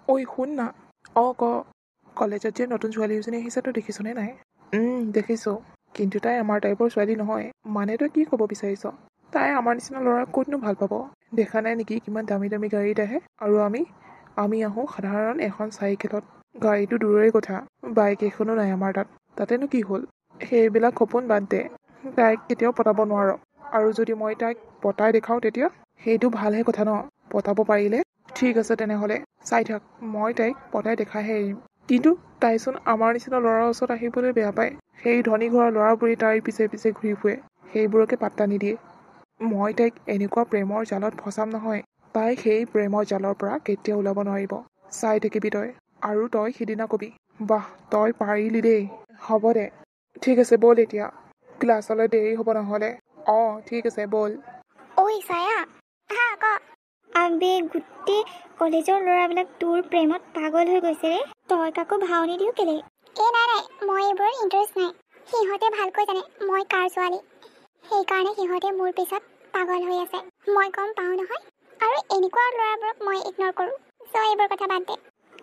ঐ শুন না। কলেজত যে নতুন ছোৱালী এজনী আহিছে তই দেখিছনে নাই? দেখিছোঁ। কিন্তু তাই আমাৰ টাইপৰ ছোৱালী নহয়। মানে তই কি ক'ব বিচাৰিছ? তাই আমাৰ নিচিনা ল'ৰাক ক'তনো ভাল পাব? দেখা নাই নেকি কিমান দামী দামী গাড়ীত আহে? আৰু আমি আহোঁ সাধাৰণ এখন চাইকেলত। গাড়ীটো দূৰৰে কথা, বাইক এখনো নাই আমাৰ তাত। তাতেনো কি হ'ল? সেইবিলাক সপোন বাদ দে। তাইক কেতিয়াও পটাব নোৱাৰ। আৰু যদি মই তাইক পটাই দেখাওঁ তেতিয়া? সেইটো ভালহে কথা ন? পটাব পাৰিলে ঠিক আছে, তেনেহ'লে চাই থাক, মই তাইক পটাই দেখাইহে এৰিম। কিন্তু তাইচোন আমাৰ নিচিনা ল'ৰাৰ ওচৰত আহিবলৈ বেয়া পায়। সেই ধনী ঘৰৰ ল'ৰাবোৰে তাইৰ পিছে পিছে ঘূৰি ফুৰে, সেইবোৰকে পাত্তা নিদিয়ে। মই তাইক এনেকুৱা প্ৰেমৰ জালত ফচাম নহয়, তাই সেই প্ৰেমৰ জালৰ পৰা কেতিয়াও ওলাব নোৱাৰিব। চাই থাকিবি তই। আৰু তই সিদিনা কবি, বাহ তই পাৰিলি দেই। হ'ব দে, ঠিক আছে ব'ল এতিয়া, ক্লাছলৈ দেৰি হ'ব নহ'লে। ঠিক আছে ব'ল। ঐ ছায়া, হা ক। আবে গোটেই কলেজৰ ল'ৰাবিলাক তোৰ প্ৰেমত পাগল হৈ গৈছে ৰে। তই কাকো ভাও নিদিও কেলে? নাই, মই এইবোৰত ইণ্টাৰেষ্ট নাই। সিহঁতে ভালকৈ জানে মই কাৰ ছোৱালী। সেইকাৰণে সিহঁতে মোৰ পিছত পাগল হৈ আছে। মই গম পাওঁ নহয়, আৰু এনেকুৱা ল'ৰাবোৰক মই ইগন'ৰ কৰোঁ। চ' এইবোৰ কথা বাদ দে।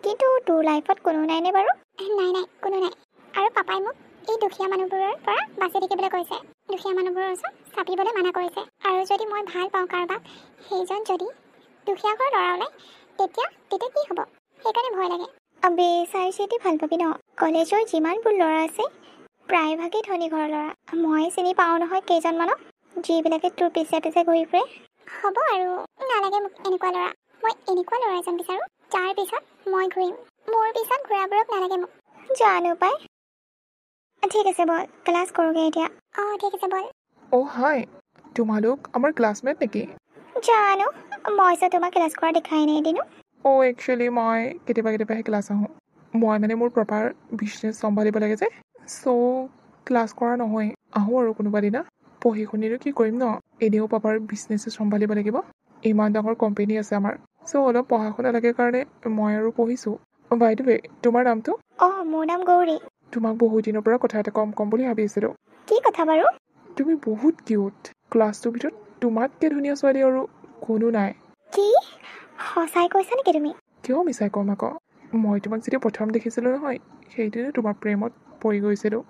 কিন্তু তোৰ লাইফত কোনো নাইনে বাৰু? নাই, কোনো নাই। আৰু পাপাই মোক এই দুখীয়া মানুহবোৰৰ পৰা বাচি থাকিবলৈ কৈছে। দুখীয়া মানুহবোৰৰ ওচৰত চাপিবলৈ মানা কৰিছে। আৰু যদি মই ভাল পাওঁ কাৰোবাক, সেইজন যদি দুখীয়া ঘৰৰ ল'ৰা ওলাই, তেতিয়া কি হ'ব? সেইকাৰণে ভয় লাগে। আবে চাই চিতি ভাল পাবি ন? কলেজৰ যিমানবোৰ ল'ৰা আছে প্ৰায়ভাগেই ধনী ঘৰৰ ল'ৰা। মই চিনি পাওঁ নহয় কেইজনমানক, যিবিলাকে তোৰ পিছে পিছে ঘূৰি ফুৰে। হ'ব আৰু, নালাগে মোক এনেকুৱা ল'ৰা। মই এনেকুৱা ল'ৰা এজন বিচাৰোঁ, যাৰ পিছত মই ঘূৰিম। মোৰ পিছত ঘূৰাবোৰক নালাগে মোক। জানো পাই। ঠিক আছে বল, ক্লাছ কৰোঁগৈ এতিয়া। ঠিক আছে বল। হাই, তোমালোক আমাৰ ক্লাছমেট নেকি? জানো, মইতো তোমাক ক্লাছ কৰা দেখাই নাই এদিনো। একচুৱেলি মই কেতিয়াবাহে ক্লাছ আহোঁ। মই মানে মোৰ প্ৰপাৰ বিজনেছ চম্ভালিব লাগে যে, চ' ক্লাছ কৰা নহয়। আহোঁ আৰু কোনোবা দিনা। পঢ়ি শুনিনো কি কৰিম ন? এনেও পাপাৰ বিজনেছে চম্ভালিব লাগিব। ইমান ডাঙৰ কোম্পেনী আছে আমাৰ, চ' অলপ পঢ়া শুনা লাগে কাৰণে মই আৰু পঢ়িছোঁ। বাই দ্য ৱে, তোমাৰ নামটো? মোৰ নাম গৌৰী। তোমাক বহুত দিনৰ পৰা কথা এটা কম বুলি ভাবি আছিলোঁ। কি কথা বাৰু? তুমি বহুত কিউট। ক্লাছটোৰ ভিতৰত তোমাতকৈ ধুনীয়া ছোৱালী আৰু কোনো নাই। কি সঁচাই কৈছা নেকি তুমি? কিয় মিছাই ক'ম আকৌ? মই তোমাক যেতিয়া প্ৰথম দেখিছিলোঁ নহয়, সেইদিনা তোমাৰ প্ৰেমত পৰি গৈছিলোঁ।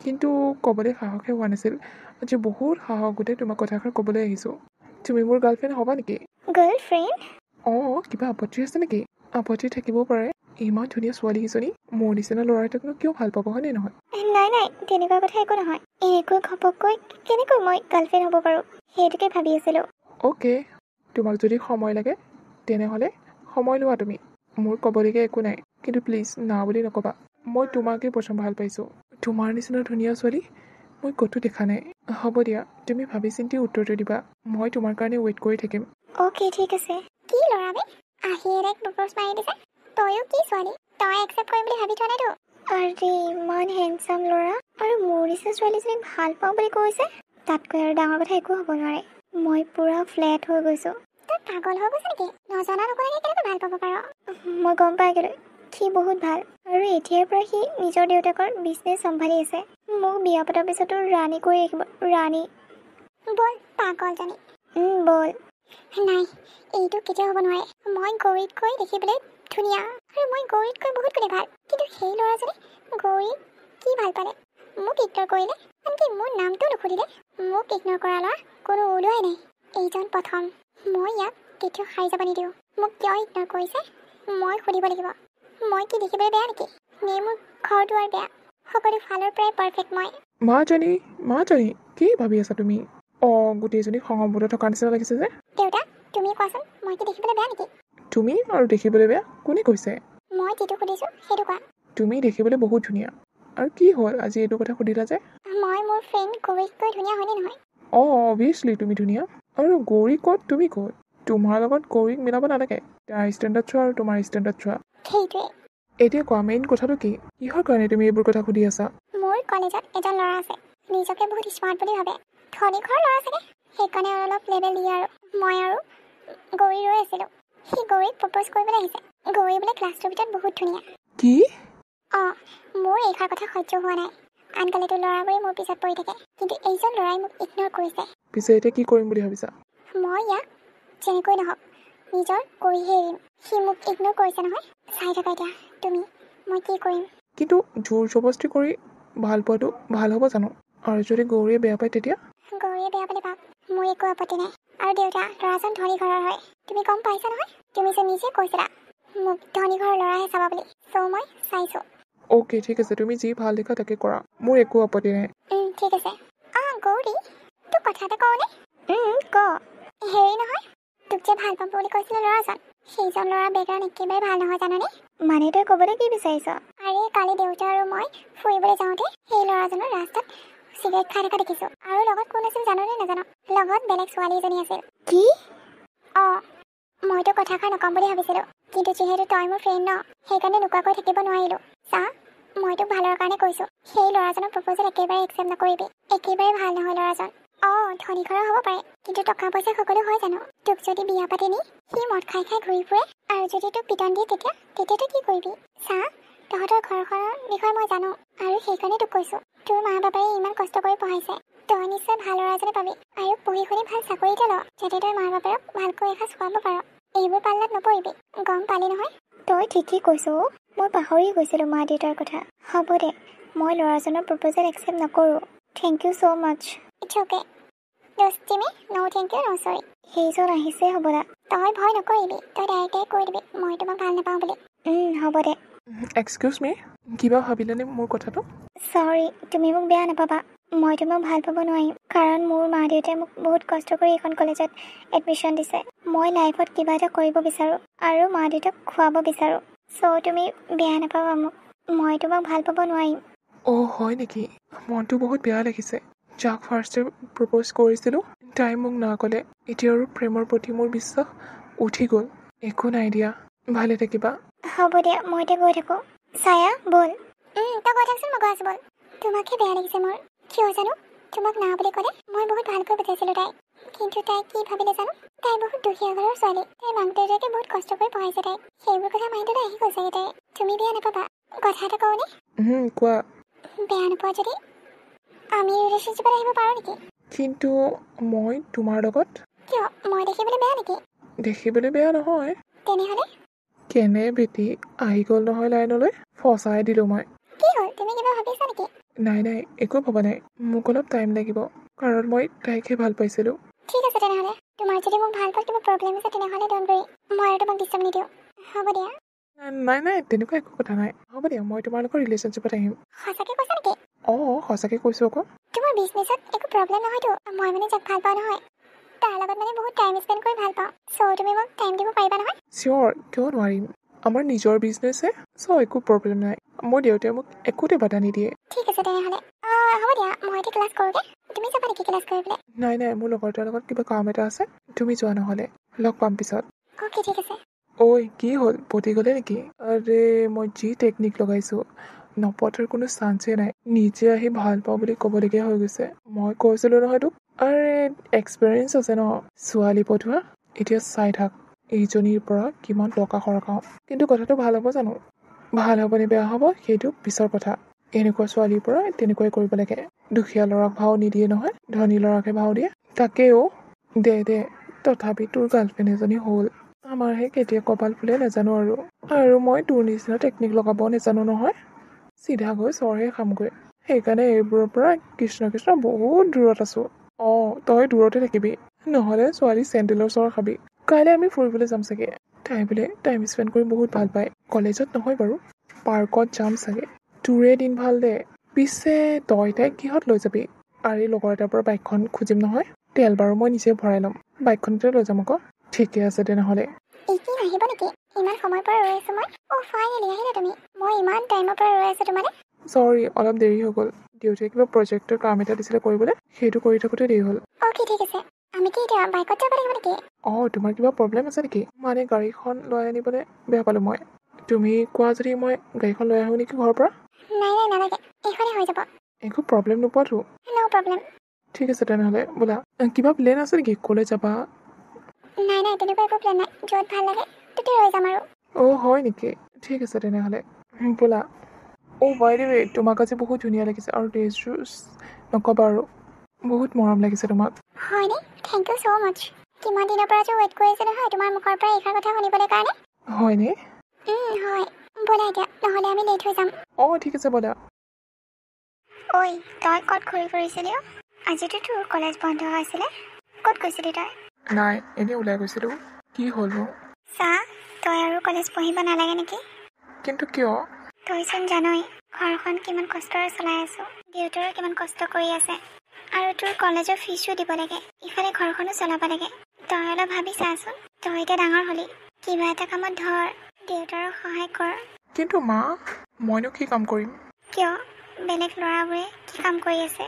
কিন্তু ক'বলৈ সাহসে হোৱা নাছিল। আজি বহুত সাহস গোটেই তোমাক কথাষাৰ ক'বলৈ আহিছোঁ। তুমি মোৰ গাৰ্লফ্ৰেণ্ড হ'বা নেকি? গাৰ্লফ্ৰেণ্ড? কিবা আপত্তি আছে নেকি? আপত্তি থাকিবও পাৰে। ইমান ধুনীয়া ছোৱালী কেইজনী মোৰ নিচিনা ল'ৰা এটাকনো কিয় ভাল পাব, হয়নে নহয়? নাই, তেনেকুৱা কথা একো নহয়। এনেকৈ ঘপককৈ কেনেকৈ মই গাৰ্লফ্ৰেণ্ড হ'ব পাৰোঁ, সেইটোকে ভাবি আছিলোঁ। তোমাক যদি সময় লাগে তেনেহ'লে সময় লোৱা তুমি। মোৰ ক'বলগীয়া একো নাই, কিন্তু প্লিজ না বুলি নক'বা। মই তোমাকেই প্ৰথম ভাল পাইছোঁ। তোমাৰ নিচিনা ধুনীয়া ছোৱালী মই ক'তো দেখা নাই। হ'ব দিয়া, তুমি ভাবি চিন্তি উত্তৰটো দিবা। মই তোমাৰ কাৰণে ৱেইট কৰি থাকিম। ঠিক আছে। কি ল'ৰা বে? আহি এৰেক প্ৰপ'জ মাৰি দিছে। তয়ো কি ছোৱালী? তই একচেপ্ট কৰিম বুলি ভাবি থোৱা নাইতো। আৰে ইমান হেণ্ডচাম ল'ৰা, আৰু মোৰ নিচিনা ছোৱালীজনীক ভাল পাওঁ বুলি কৈছে। তাতকৈ আৰু ডাঙৰ কথা একো হ'ব নোৱাৰে। মই পুৰা ফ্লেট হৈ গৈছোঁ। তই পাগল হৈ গৈছে নেকি? নজনা নোকোৱাকৈ কেনেকৈ ভাল পাব পাৰ? মই গম পাই গ'লোঁ, সি বহুত ভাল। আৰু এতিয়াৰ পৰা সি নিজৰ দেউতাকৰ বিজনেছ চম্ভালি আছে। মোক বিয়া পতাৰ পিছতো ৰাণী কৰি ৰাখিব, ৰাণী। ব'ল পাগলজনী। ব'ল। নাই, এইটো কেতিয়াও হ'ব নোৱাৰে। মই গৌৰীতকৈ দেখিবলৈ ধুনীয়া, আৰু মই গৌৰীতকৈ বহুত গুণে ভাল। কিন্তু সেই ল'ৰাজনে গৌৰীক কি ভাল পালে? মোক ইগন'ৰ কৰিলে, আনকি মোৰ নামটো নুসুধিলে। মোক ইগন'ৰ কৰা ল'ৰা কোনো ওলোৱাই নাই। এইজন প্ৰথম। মই ইয়াক কেতিয়াও সাৰি যাব নিদিওঁ। মোক কিয় ইগন'ৰ কৰিছে মই সুধিব লাগিব। মই কি দেখিবলৈ বেয়া নেকি? নে মোৰ ঘৰ দুৱাৰ বেয়া? সকলো ফালৰ পৰাই পাৰফেক্ট মই। মাজনী, কি ভাবি আছা তুমি? গোটেইজনী সংগমবোধ থকা নিচিনা লাগিছে যে। দেউতা, তুমি কোৱাচোন, মই কি দেখিবলৈ বেয়া নেকি? তুমি আৰু দেখিবলৈ বেয়া কোনে কৈছে? মই যিটো সুধিছোঁ সেইটো কোৱা। তুমি দেখিবলৈ বহুত ধুনীয়া। আৰু কি হ'ল আজি এইটো কথা সুধিলা যে? মই মোৰ ফ্ৰেণ্ড গৌৰীতকৈ ধুনীয়া হয়নে নহয়? অভিয়াছলি তুমি ধুনীয়া। আৰু গৌৰী ক'ত, তুমি ক'ত? তোমাৰ লগত গৌৰীক মিলাব নালাগে। তাৰ ষ্টেণ্ডাৰ্ড চোৱা আৰু তোমাৰ ষ্টেণ্ডাৰ্ড চোৱা। সেইটোৱে। এতিয়া কোৱা, মেইন কথাটো কি? কিহৰ কাৰণে তুমি এইবোৰ কথা সুধি আছা? মোৰ কলেজত এজন ল'ৰা আছে, নিজকে বহুত স্মাৰ্ট বুলি ভাবে। ধনী ঘৰৰ ল'ৰা চাগে, সেইকাৰণে অলপ লেবেল দিয়ে। আৰু মই আৰু গৌৰী ৰৈ আছিলোঁ। সি গৌৰীক প্ৰপ'জ কৰিবলৈ আহিছে। গৌৰী বোলে ক্লাছটোৰ ভিতৰত বহুত ধুনীয়া। কি? মোৰ এইষাৰ কথা সহ্য হোৱা নাই। আনকালেতো ল'ৰাবোৰে মোৰ পিছত পৰি থাকে, কিন্তু এইজন ল'ৰাই মোক ইগন'ৰ কৰিছে। পিছে এতিয়া কি কৰিম বুলি ভাবিছা? মই ইয়াক যেনেকৈ নহওক নিজৰ কৰিহে এৰিম সি মোক ইগন'ৰ কৰিছে নহয় চাই থাকা এতিয়া তুমি মই কি কৰিম কিন্তু জোৰ জবস্তি কৰি ভাল পোৱাটো ভাল হ'ব জানো আৰু যদি গৌৰীয়ে বেয়া পায় তেতিয়া গৌৰীয়ে বেয়া পালে পাওক মোৰ একো আপত্তি নাই আৰু দেউতা ল'ৰাজন ধনী ঘৰৰ হয় তুমি গম পাইছা নহয় তুমি যে নিজে কৈছিলা মোক ধনী ঘৰৰ ল'ৰাহে চাবা বুলি চ' মই চাইছোঁ অ'কে ঠিক আছে তুমি যি ভাল দেখা তাকে কৰা মোৰ একো আপত্তি নাই ঠিক আছে গৌৰী তোক কথা এটা কওঁনে ক হেৰি নহয় তোক যে ভাল পাম বুলি কৈছিলে ল'ৰাজন সেইজন ল'ৰা বেকগ্ৰাউণ্ড একেবাৰে ভাল নহয় জানানে মানে তই ক'বলৈ কি বিচাৰিছ আৰে কালি দেউতা আৰু মই ফুৰিবলৈ যাওঁতে সেই ল'ৰাজনৰ ৰাস্তাত চিগাৰেট খাই থকা দেখিছোঁ আৰু লগত কোন আছিল জাননে নাজানো লগত বেলেগ ছোৱালী এজনী আছিল কি মইতো কথাষাৰ নক'ম বুলি ভাবিছিলোঁ কিন্তু যিহেতু তই মোৰ ফ্ৰেণ্ড ন সেইকাৰণে নোকোৱাকৈ থাকিব নোৱাৰিলোঁ চা মই তোক ভালৰ কাৰণে কৈছোঁ সেই ল'ৰাজনৰ প্ৰপ'জেল একেবাৰে একচেপ্ট নকৰিবি একেবাৰে ভাল নহয় ল'ৰাজন ধনী ঘৰৰ হ'ব পাৰে কিন্তু টকা পইচা সকলো হয় জানো তোক যদি বিয়া পাতি নি সি মদ খাই খাই ঘূৰি ফুৰে আৰু যদি তোক পিটন দিয়ে তেতিয়াতো কি কৰিবি চা তহঁতৰ ঘৰখনৰ বিষয়ে মই জানো আৰু সেইকাৰণে তোক কৈছোঁ তোৰ মা বাপাই ইমান কষ্ট কৰি পঢ়াইছে তই নিশ্চয় ভাল ল'ৰা এজনে পাবি আৰু পঢ়ি শুনি ভাল চাকৰি এটা ল যাতে তই মা বাপেৰক ভালকৈ এসাঁজ খুৱাব পাৰ এইবোৰ পাল্লাত নপৰিবি গম পালি নহয় তই ঠিকেই কৈছ মই পাহৰি গৈছিলোঁ মা দেউতাৰ কথা হ'ব দে মই ল'ৰাজনৰ প্ৰপ'জেল একচেপ্ট নকৰোঁ thank you so' much it's okay দস্তিমে no' thank you no' sorry সেইজন আহিছে হ'বলা তই ভয় নকৰিবি তই ডাইৰেক্টে কৈ দিবি মই তোমাক ভাল নাপাওঁ বুলি হ'ব দে এক্সকিউজ মি কিবা ভাবিলেনে মোৰ কথাটো চৰি তুমি মোক বেয়া নাপাবা মই তোমাক ভাল পাব নোৱাৰিম কাৰণ মোৰ মা দেউতাই মোক বহুত কষ্ট কৰি এইখন কলেজত এডমিশ্যন দিছে মই লাইফত কিবা এটা কৰিব বিচাৰোঁ আৰু মা দেউতাক খুৱাব বিচাৰোঁ চ' তুমি বেয়া নাপাবা মোক মই তোমাক ভাল পাব নোৱাৰিম হয় নেকি মনটো বহুত বেয়া লাগিছে যাক ফাৰ্ষ্টে প্ৰপ'জ কৰিছিলোঁ তাই মোক না ক'লে এতিয়া আৰু প্ৰেমৰ প্ৰতি মোৰ বিশ্বাস উঠি গ'ল একো নাই দিয়া ভালে থাকিবা হ'ব দিয়া মই এতিয়া গৈ থাকোঁ ছায়া ব'ল তই গৈ থাকচোন মই গৈ আছোঁ ব'ল তোমাকহে বেয়া লাগিছে মোৰ কিয় জানো তোমাক না বুলি ক'লে মই বহুত ভালকৈ বুজাইছিলোঁ তাই কিন্তু তাই কি ভাবিলে জানো তাই বহুত দুখীয়া ঘৰৰ ছোৱালী তাইৰ মাক দেউতাকে বহুত কষ্ট কৰি পঢ়াইছে তাইক সেইবোৰ কথা মাইণ্ডলৈ আহি গ'ল চাগে তাই তুমি বেয়া নাপাবা কথা এটা কওঁনে কোৱা বেয়া নোপোৱা যদি আমি ৰিলেশ্যনশ্বিপত আহিব পাৰোঁ নেকি কিন্তু মই তোমাৰ লগত কিয় মই দেখিবলৈ বেয়া নেকি দেখিবলৈ বেয়া নহয় তেনেহ'লে কেনে বেটি আহি গ'ল নহয় লাইনলৈ ফচাই দিলোঁ মই কি হ'ল তুমি কিবা ভাবিছা নেকি নাই একো ভবা নাই মোক অলপ টাইম লাগিব কাৰণ মই তাইকহে ভাল পাইছিলোঁ ঠিক আছে তেনেহ'লে তোমাৰ যদি মোক ভাল পোৱা কিবা প্ৰব্লেম আছে তেনেহ'লে ডণ্ট ৱৰি মই আৰু তোমাক ডিষ্টাৰ্ব নিদিওঁ হ'ব দিয়া নাই তেনেকুৱা একো কথা নাই হ'ব দিয়া মই তোমাৰ লগত ৰিলেশ্যনশ্বিপত আহিম সঁচাকৈ কৈছা নেকি সঁচাকৈ কৈছোঁ আকৌ তোমাৰ বিজনেছত একো প্ৰব্লেম নহয়তো মই মানে যাক ভাল পাওঁ নহয় তাৰ লগত মানে বহুত টাইম স্পেণ্ড কৰি ভাল পাওঁ চ' তুমি মোক টাইম দিব পাৰিবা নহয় চিয়'ৰ কিয় নোৱাৰিম আমাৰ নিজৰ বিজনেছহে চ' একো প্ৰব্লেম নাই মোৰ দেউতাই মোক একোতে বাধা নিদিয়ে ঠিক আছে তেনেহ'লে হ'ব দিয়া মই এতিয়া ক্লাছ কৰোঁগৈ তুমি যাবা নেকি ক্লাছ কৰিবলৈ নাই মোৰ লগৰটোৰ লগত কিবা কাম এটা আছে তুমি যোৱা নহ'লে লগ পাম পিছত অ'কে ঠিক আছে ঐ কি হ'ল পতি গ'লে নেকি আৰে মই যি টেকনিক লগাইছোঁ নপতাৰ কোনো চান্সেই নাই নিজে আহি ভাল পাওঁ বুলি ক'বলগীয়া হৈ গৈছে মই কৈছিলোঁ নহয় তোক আৰে এক্সপেৰিয়েঞ্চ আছে ন ছোৱালী পঠোৱা এতিয়া চাই থাক এইজনীৰ পৰা কিমান টকা সৰকাওঁ কিন্তু কথাটো ভাল হ'ব জানো ভাল হ'বনে বেয়া হ'ব সেইটো পিছৰ কথা এনেকুৱা ছোৱালীৰ পৰা তেনেকুৱাই কৰিব লাগে দুখীয়া ল'ৰাক ভাও নিদিয়ে নহয় ধনী ল'ৰাকহে ভাও দিয়ে তাকেও দে তথাপি তোৰ গাৰ্লফ্ৰেণ্ড এজনী হ'ল আমাৰহে কেতিয়া কপাল ফুলে নাজানো আৰু মই তোৰ নিচিনা টেকনিক লগাব নাজানো নহয় চিধা গৈ চৰহে খামগৈ সেইকাৰণে এইবোৰৰ পৰা কৃষ্ণ বহুত দূৰত আছোঁ তই দূৰতে থাকিবি নহ'লে ছোৱালী চেণ্ডেলৰ চৰ খাবি কাইলৈ আমি ফুৰিবলৈ যাম চাগে তাই বোলে টাইম স্পেণ্ড কৰি বহুত ভাল পায় কলেজত নহয় বাৰু পাৰ্কত যাম চাগে তোৰে দিন ভাল দে পিছে তই তাইক কিহত লৈ যাবি আৰু লগৰ এটাৰ পৰা বাইকখন খুজিম নহয় তেল বাৰু মই নিজে ভৰাই ল'ম বাইকখনতে লৈ যাম আকৌ ঠিকে আছে তেনেহ'লে কি আহিব নেকি ইমান সময়ৰ পৰা ৰৈ আছোঁ মই ফাইনেলি আহিলা তুমি মই ইমান টাইমৰ পৰা ৰৈ আছোঁ তোমালে চৰি অলপ দেৰি হৈ গ'ল দেউতাই কিবা প্ৰজেক্টৰ কাম এটা দিছিলে কৰিবলৈ সেইটো কৰি থাকোঁতে দেৰি হ'ল অ'কে ঠিক আছে আমি কি এতিয়া বাইকত যাব লাগিব নেকি তোমাৰ কিবা প্ৰব্লেম আছে নেকি মানে গাড়ীখন লৈ আনিবলৈ বেয়া পালোঁ মই তুমি কোৱা যদি মই গাড়ীখন লৈ আহোঁ নেকি ঘৰৰ পৰা নাই নালাগে এইখনে হৈ যাব একো প্ৰব্লেম নোপোৱাতো ন' প্ৰব্লেম ঠিক আছে তেনেহ'লে বোলা কিবা প্লেন আছে নেকি ক'লৈ যাবা নাই তেনেকুৱা একো প্লেন নাই য'ত ভাল লাগে তেতিয়া ৰৈ যাম আৰু হয় নেকি ঠিক আছে তেনেহ'লে বোলা বাই দ্য ৱে তোমাক আজি বহুত ধুনীয়া লাগিছে আৰু ড্ৰেছযোৰ নক'বা আৰু বহুত মৰম লাগিছে তোমাক হয়নে থেংক ইউ ছ' মাছ কিমান দিনৰ পৰা যে ৱেইট কৰি আছো নহয় তোমাৰ মুখৰ পৰা এইষাৰ কথা শুনিবলৈ কাৰণে হয়নে? হয় ব'লা এতিয়া নহ'লে আমি লেট হৈ যাম অঁ ঠিক আছে ব'লা। ঐ তই ক'ত ঘূৰি ফুৰিছিলি আজিতো তোৰ কলেজ বন্ধ আছিলে ক'ত গৈছিলি তই নাই এনেই ওলাই গৈছিলোঁ। কি হ'লনো? চা তই আৰু কলেজ পঢ়িব নালাগে নেকি কিন্তু কিয়? তইচোন জানই ঘৰখন কিমান কষ্টৰে চলাই আছো দেউতাৰো কিমান কষ্ট কৰি আছে আৰু তোৰ কলেজৰ ফিজো দিব লাগে ইফালে ঘৰখনো চলাব লাগে তই অলপ ভাবি চাচোন তই এতিয়া ডাঙৰ হ'লি কিবা এটা কামত ধৰ দেউতাৰক সহায় কৰ কিন্তু মা মইনো কি কাম কৰিম? কিয় বেলেগ ল'ৰাবোৰে কি কাম কৰি আছে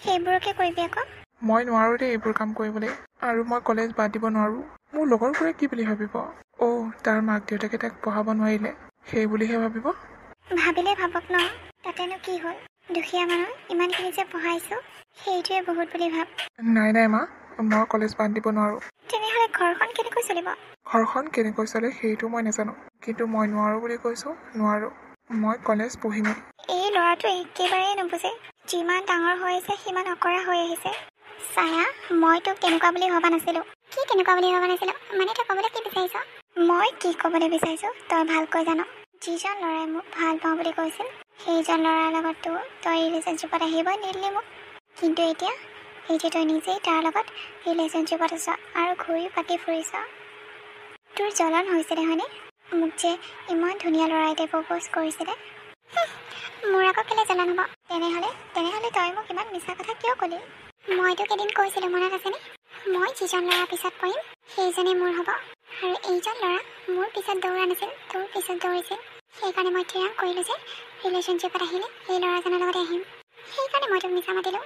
সেইবোৰকে কৰিবি আকৌ মই নোৱাৰোঁ দেই এইবোৰ কাম কৰিবলৈ আৰু মই কলেজ বাদ দিব নোৱাৰোঁ। মোৰ লগৰবোৰে কি বুলি ভাবিব? অ' তাৰ মাক দেউতাকে তাক পঢ়াব নোৱাৰিলে সেই বুলিহে ভাবিব। ভাবিলে ভাবক ন তাতেনো কি হ'ল দুখীয়া মানুহ ইমানখিনি যে পঢ়াইছোঁ সেইটোৱে বহুত বুলি ভাব নাই নাই মা মই কলেজ বাদ দিব নোৱাৰোঁ। তেনেহ'লে ঘৰখন কেনেকৈ চলিব ঘৰখন কেনেকৈ চলে সেইটো মই নাজানো কিন্তু মই নোৱাৰোঁ বুলি কৈছোঁ নোৱাৰোঁ মই কলেজ পঢ়িমেই। এই ল'ৰাটো একেবাৰেই নুবুজে যিমান ডাঙৰ হৈ আহিছে সিমান অকৰা হৈ আহিছে ছায়া মই তোক তেনেকুৱা বুলি ভবা নাছিলোঁ কি তেনেকুৱা বুলি ভবা নাছিলোঁ মানে তই ক'বলৈ কি বিচাৰিছ মই কি ক'বলৈ বিচাৰিছোঁ তই ভালকৈ জান যিজন ল'ৰাই মোক ভাল পাওঁ বুলি কৈছিল সেইজন ল'ৰাৰ লগততো তই ৰিলেশ্যনশ্বিপত আহিব নিদিলি মোক কিন্তু এতিয়া তই নিজেই তাৰ লগত ৰিলেশ্যনশ্বিপত আছ আৰু ঘূৰি পাকি ফুৰিছ তোৰ জ্বলন হৈছিলে হয়নে মোক যে ইমান ধুনীয়া ল'ৰা এটাই প্ৰপ'জ কৰিছিলে মোৰ আকৌ কেলৈ জ্বলন হ'ব তেনেহ'লে তই মোক ইমান মিছা কথা কিয় ক'লি মই তোক এদিন কৈছিলোঁ মনত আছেনে মই যিজন ল'ৰা পিছত পৰিম সেইজনে মোৰ হ'ব আৰু এইজন ল'ৰা মোৰ পিছত দৌৰা নাছিল তোৰ পিছত দৌৰিছিল সেইকাৰণে মই থিৰাং কৰিলোঁ যে ৰিলেশ্যনশ্বিপত আহিলে সেই ল'ৰাজনৰ লগতে আহিম সেইকাৰণে মই তোক মিছা মাতিলোঁ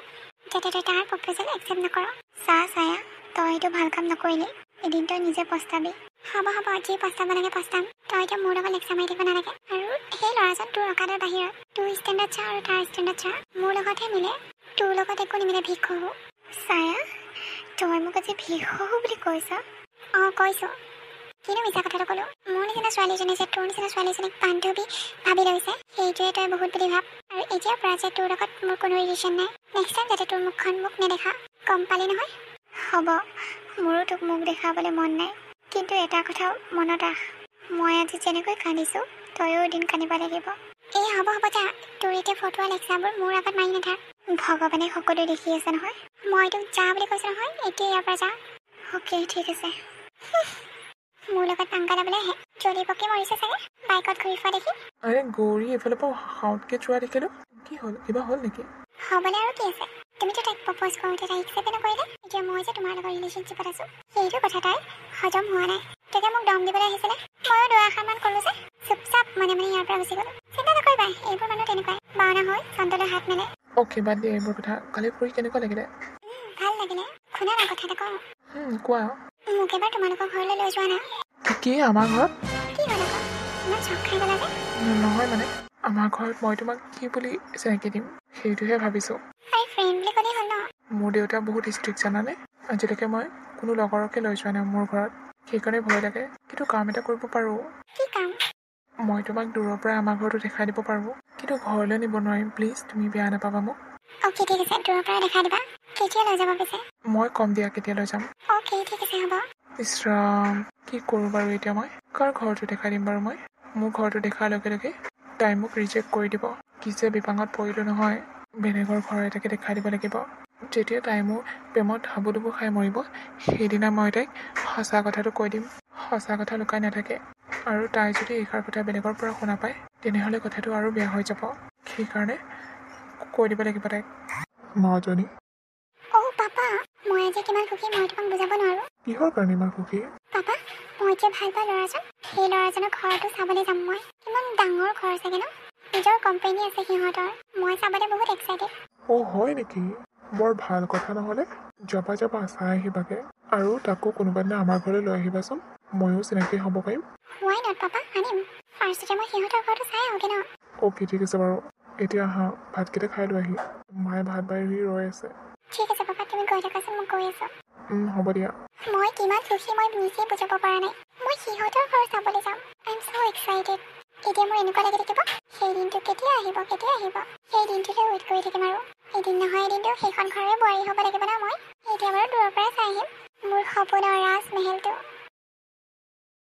যাতে তই তাৰ প্ৰপ'জেল একচেপ্ট নকৰ ছায়া তই এইটো ভাল কাম নকৰিলি এদিন তই নিজে পস্তাবি হ'ব যি পস্তাব লাগে পস্তাম তই এতিয়া মোৰ লগত লেকচাৰ মাৰি থাকিব নালাগে আৰু সেই ল'ৰাজন তোৰ অকাদৰ বাহিৰত তোৰ ষ্টেণ্ডাৰ্ড চা আৰু তাৰ ষ্টেণ্ডাৰ্ড চা মোৰ লগতহে মিলে তোৰ লগত একো নিমিলে ভিক্ষহু ছায়া তই মোক আজি ভিক্ষহু বুলি কৈছ অঁ কৈছোঁ কিনো মিছা কথাটো ক'লোঁ মোৰ নিচিনা ছোৱালীজনী যে তোৰ নিচিনা ছোৱালীজনীক বান্ধৱী ভাবি লৈছে সেইটোৱে তই বহুত বুলি ভাব আৰু এতিয়াৰ পৰা যে তোৰ লগত মোৰ কোনো ৰিলেশ্যন নাই নেক্সট টাইম যাতে তোৰ মুখখন মোক নেদেখা গম পালি নহয় হ'ব মোৰো তোক মুখ দেখাবলৈ মন নাই কিন্তু এটা কথা মনত ৰাখ মই আজি যেনেকৈ কান্দিছোঁ তয়ো এদিন কান্দিব লাগিব এই হ'ব যা তোৰ এতিয়া ফটোৱা লেকচাৰবোৰ মোৰ আগত মাৰি নাথাক ভগৱানে সকলো দেখি আছে নহয় মই তোক যা বুলি কৈছোঁ নহয় এতিয়া ইয়াৰ পৰা যা অ'কে ঠিক আছে মোৰ লগত টাংকা দাবলৈ আহে জ্বলি পকি মৰিছে চাগে বাইকত ঘূৰি ফুৰা দেখি আৰে গৌৰী এইফালৰ পৰা হাউতকৈ যোৱা দেখিলোঁ কি হ'ল কিবা হ'ল নেকি? হ'বলৈ আৰু কি আছে তুমিতো তাইক প্ৰপ'জ কৰোঁতে তাই একচেপ্টে নকৰিলে এতিয়া মই যে তোমাৰ লগত ৰিলেশ্যনশ্বিপত আছোঁ সেইটো কথা তাই হজম হোৱা নাই তেতিয়া মোক দম দিবলৈ আহিছিলে ময়ো দুআষাৰমান ক'লোঁ যে চুপচাপ মানে ইয়াৰ পৰা গুচি গ'লোঁ চিন্তা নকৰিবা এইবোৰ মানুহ তেনেকুৱাই বাওনা হৈ চন্দলৈ হাত মেলে অ'কে বাদ দিয়া এইবোৰ কথা কালি ফুৰি কেনেকুৱা লাগিলে? ভাল লাগিলে শুনা না কথা এটা কওঁ কোৱা মোক এবাৰ তোমালোকৰ ঘৰলৈ লৈ যোৱা না কি আমাৰ ঘৰত? কি হ'ল আকৌ ইমান চখ খাই গ'লা যে নহয় মানে আমাৰ ঘৰত মই তোমাক কি বুলি চিনাকি দিম সেইটোহে ভাবিছোঁ। আই ফ্ৰেণ্ড বুলি ক'লেই হ'ল ন মোৰ দেউতা বহুত ষ্ট্ৰিক্ট জানানে আজিলৈকে মই কোনো লগৰকে লৈ যোৱা নাই মোৰ ঘৰত সেইকাৰণে ভয় লাগে কিন্তু কাম এটা কৰিব পাৰোঁ কি কাম মই তোমাক দূৰৰ পৰা আমাৰ ঘৰটো দেখাই দিব পাৰোঁ কিন্তু ঘৰলৈ নিব নোৱাৰিম প্লিজ তুমি বেয়া নাপাবা মোক অ'কে ঠিক আছে দূৰৰ পৰা দেখাই দিবা কেতিয়া লৈ যাব পিছে মই কম দিয়া কেতিয়া লৈ যাম অ'কে ঠিক আছে হ'ব ইছৰাম কি কৰোঁ বাৰু এতিয়া মই কাৰ ঘৰটো দেখাই দিম বাৰু মই মোৰ ঘৰটো দেখাৰ লগে লগে তাই মোক ৰিজেক্ট কৰি দিব কি যে বিপাঙত পৰিলোঁ নহয় বেলেগৰ ঘৰ এটাকে দেখাই দিব লাগিব যেতিয়া তাই মোৰ প্ৰেমত হাবুডুবু খাই মৰিব সেইদিনা মই তাইক সঁচা কথাটো কৈ দিম সঁচা কথা লুকাই নাথাকে আৰু তাই যদি এইষাৰ কথা বেলেগৰ পৰা শুনা পায় তেনেহ'লে কথাটো আৰু বেয়া হৈ যাব সেইকাৰণে কৈ দিব লাগিব তাইক মাজনী অ' পাপা মই আজি কিমান সুখী মই তোমাক বুজাব নোৱাৰোঁ কিহৰ কাৰণে ইমান সুখী পাপা মই যে ভাল পোৱা ল'ৰাজন সেই ল'ৰাজনৰ ঘৰটো চাবলৈ যাম মই কিমান ডাঙৰ ঘৰ চাগে ন নিজৰ কোম্পানী আছে সিহঁতৰ মই চাবলৈ বহুত এক্সাইটেড অ' হয় নেকি বৰ ভাল কথা নহ'লে যাবা চাই আহিবাগে আৰু তাকো কোনোবা দিনা আমাৰ ঘৰলৈ লৈ আহিবাচোন ময়ো চিনাকি হ'ব পাৰিম হোৱাই নট পাপা আনিম ফাৰ্ষ্টতে মই সিহঁতৰ ঘৰটো চাই আহোঁগৈ ন অ'কে ঠিক আছে বাৰু এতিয়া আহা ভাতকেইটা খাই লৈ আহি মায়ে ভাত বাঢ়ি ৰৈ আছে ঠিক আছে পাপা তুমি গৈ থাকাচোন মই গৈ আছোঁ হ'ব দিয়া মই কিমান সুখী মই নিজে বুজাব পৰা নাই মই সিহঁতৰ ঘৰ চাবলৈ যাম আই এম ছ' এক্সাইটেড এতিয়া মোৰ এনেকুৱা লাগি থাকিব সেই দিনটো কেতিয়া আহিব সেই দিনটোলৈ ৱেইট কৰি থাকিম আৰু এদিন নহয় এদিনটো সেইখন ঘৰৰে বোৱাৰী হ'ব লাগিব ন মই এতিয়া বাৰু দূৰৰ পৰাই চাই আহিম মোৰ সপোনৰ ৰাজমহলটো